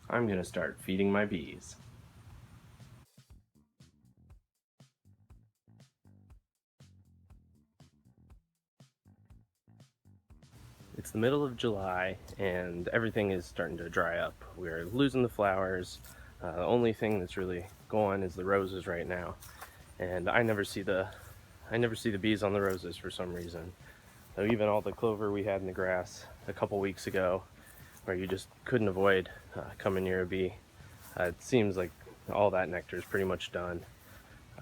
I'm gonna start feeding my bees. It's the middle of July and everything is starting to dry up. We're losing the flowers. The only thing that's really going is the roses right now. And I never see the bees on the roses for some reason. So even all the clover we had in the grass a couple weeks ago, where you just couldn't avoid coming near a bee, it seems like all that nectar is pretty much done.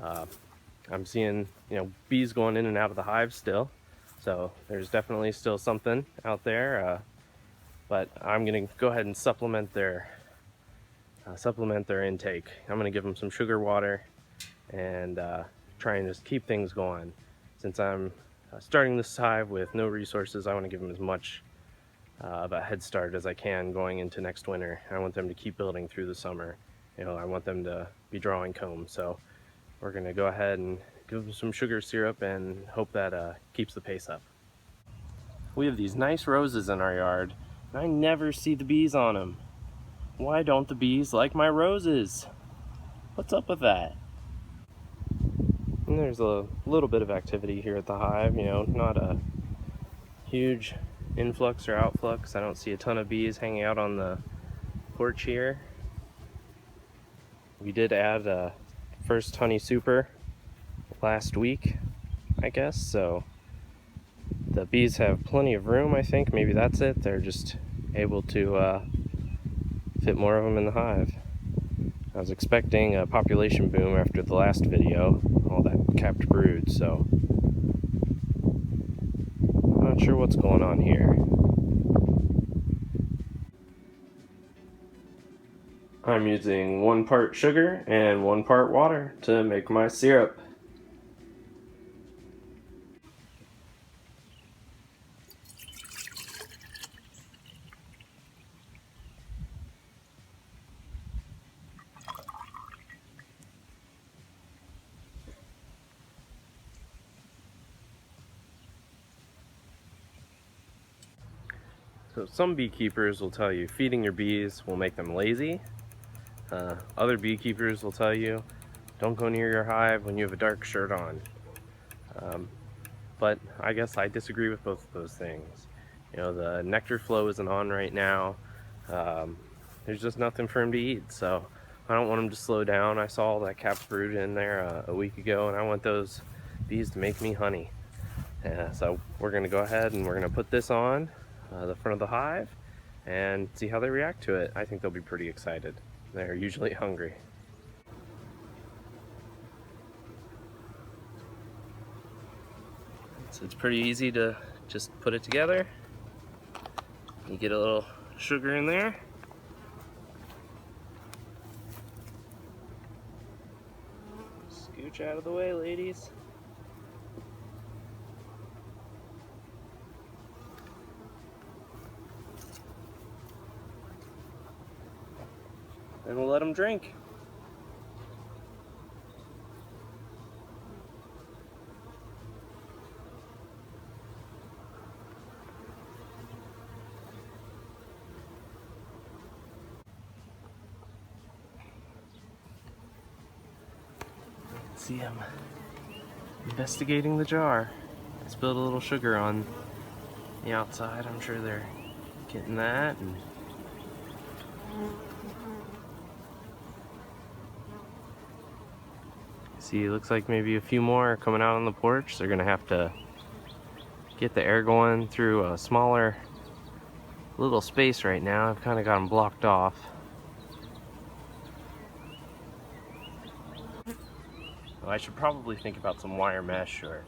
I'm seeing, bees going in and out of the hive still, so there's definitely still something out there. But I'm gonna go ahead and supplement their intake. I'm gonna give them some sugar water and try and just keep things going. Since I'm starting this hive with no resources, I want to give them as much of a head start as I can going into next winter. I want them to keep building through the summer. I want them to be drawing comb. So we're gonna go ahead and give them some sugar syrup and hope that keeps the pace up. We have these nice roses in our yard, and I never see the bees on them. Why don't the bees like my roses? What's up with that? And there's a little bit of activity here at the hive, not a huge influx or outflux. I don't see a ton of bees hanging out on the porch here. We did add a first honey super last week, I guess, so the bees have plenty of room. I think maybe that's it. They're just able to fit more of them in the hive. I was expecting a population boom after the last video, all that capped brood, so I'm not sure what's going on here. I'm using 1 part sugar and 1 part water to make my syrup. So some beekeepers will tell you feeding your bees will make them lazy. Other beekeepers will tell you don't go near your hive when you have a dark shirt on. But I guess I disagree with both of those things. The nectar flow isn't on right now. There's just nothing for him to eat, so I don't want him to slow down. I saw that capped brood in there a week ago, and I want those bees to make me honey. So we're gonna go ahead and we're gonna put this on the front of the hive and see how they react to it. I think they'll be pretty excited. They're usually hungry. So it's pretty easy to just put it together. You get a little sugar in there. Scooch out of the way, ladies. And we'll let them drink. See him investigating the jar. I spilled a little sugar on the outside. I'm sure they're getting that. And see, it looks like maybe a few more are coming out on the porch. They're gonna have to get the air going through a smaller little space right now. I've kind of got them blocked off. Well, I should probably think about some wire mesh or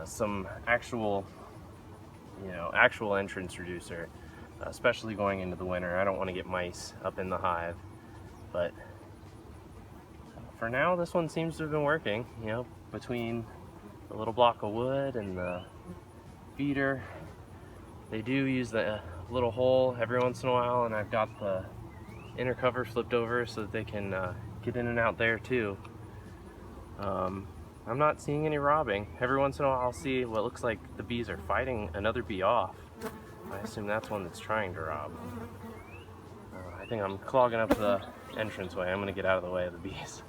some actual entrance reducer, especially going into the winter. I don't want to get mice up in the hive, but for now this one seems to have been working. Between the little block of wood and the feeder, they do use the little hole every once in a while, and I've got the inner cover flipped over so that they can get in and out there too. I'm not seeing any robbing. Every once in a while I'll see what looks like the bees are fighting another bee off. I assume that's one that's trying to rob. I think I'm clogging up the entranceway. I'm gonna get out of the way of the bees.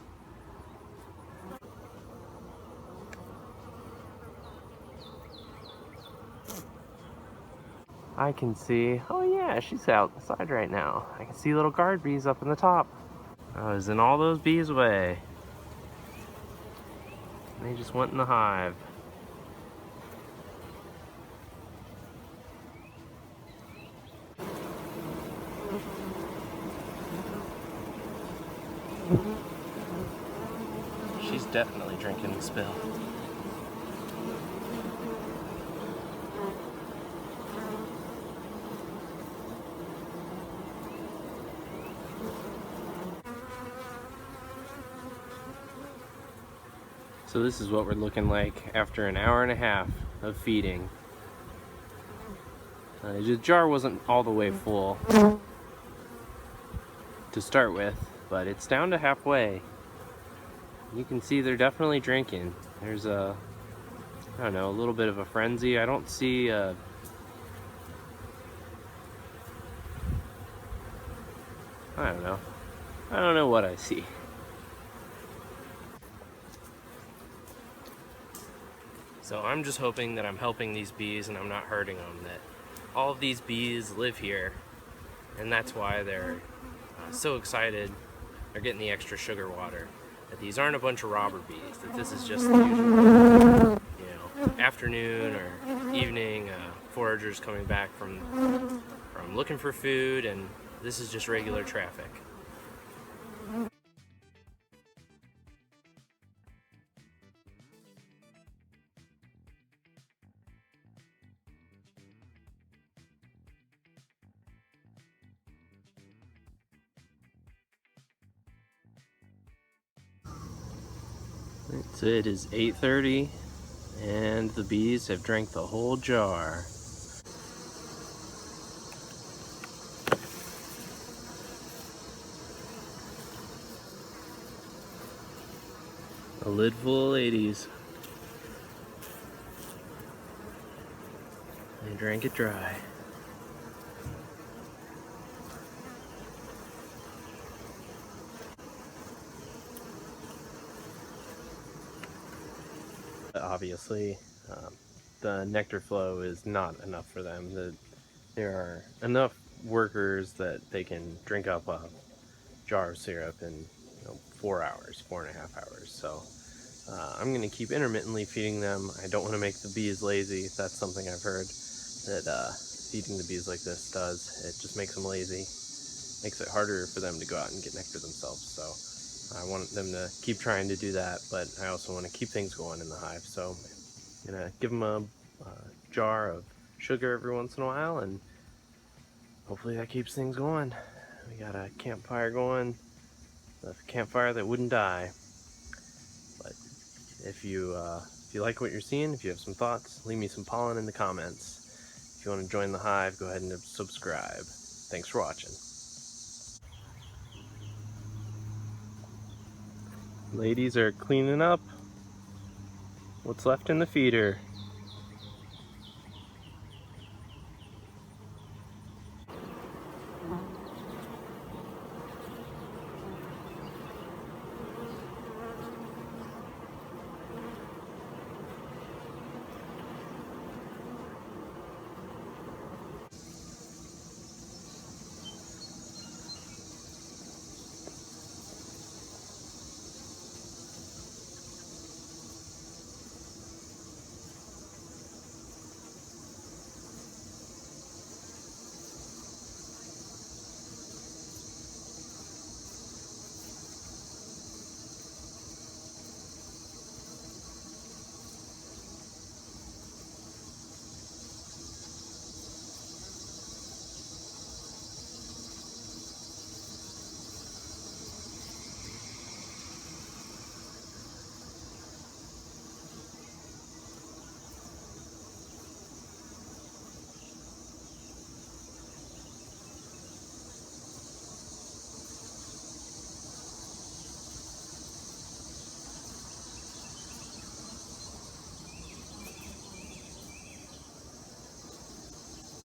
I can see, oh yeah, she's outside right now. I can see little guard bees up in the top. I was in all those bees away. They just went in the hive. She's definitely drinking the spill. So this is what we're looking like after an hour and a half of feeding. The jar wasn't all the way full to start with, but it's down to halfway. You can see they're definitely drinking. There's a, I don't know, a little bit of a frenzy. I don't see I don't know. I don't know what I see. So I'm just hoping that I'm helping these bees and I'm not hurting them, that all of these bees live here, and that's why they're so excited. They're getting the extra sugar water. That these aren't a bunch of robber bees, that this is just the usual, afternoon or evening foragers coming back from looking for food, and this is just regular traffic. So it is 8:30 and the bees have drank the whole jar. A lid full of ladies. They drank it dry. Obviously, the nectar flow is not enough for them. There are enough workers that they can drink up a jar of syrup in 4 hours, 4.5 hours. So I'm going to keep intermittently feeding them. I don't want to make the bees lazy. That's something I've heard that feeding the bees like this does. It just makes them lazy. Makes it harder for them to go out and get nectar themselves. So I want them to keep trying to do that, but I also want to keep things going in the hive. So I'm going to give them a jar of sugar every once in a while, and hopefully that keeps things going. We got a campfire going, a campfire that wouldn't die. But if you like what you're seeing, if you have some thoughts, leave me some pollen in the comments. If you want to join the hive, go ahead and subscribe. Thanks for watching. Ladies are cleaning up what's left in the feeder.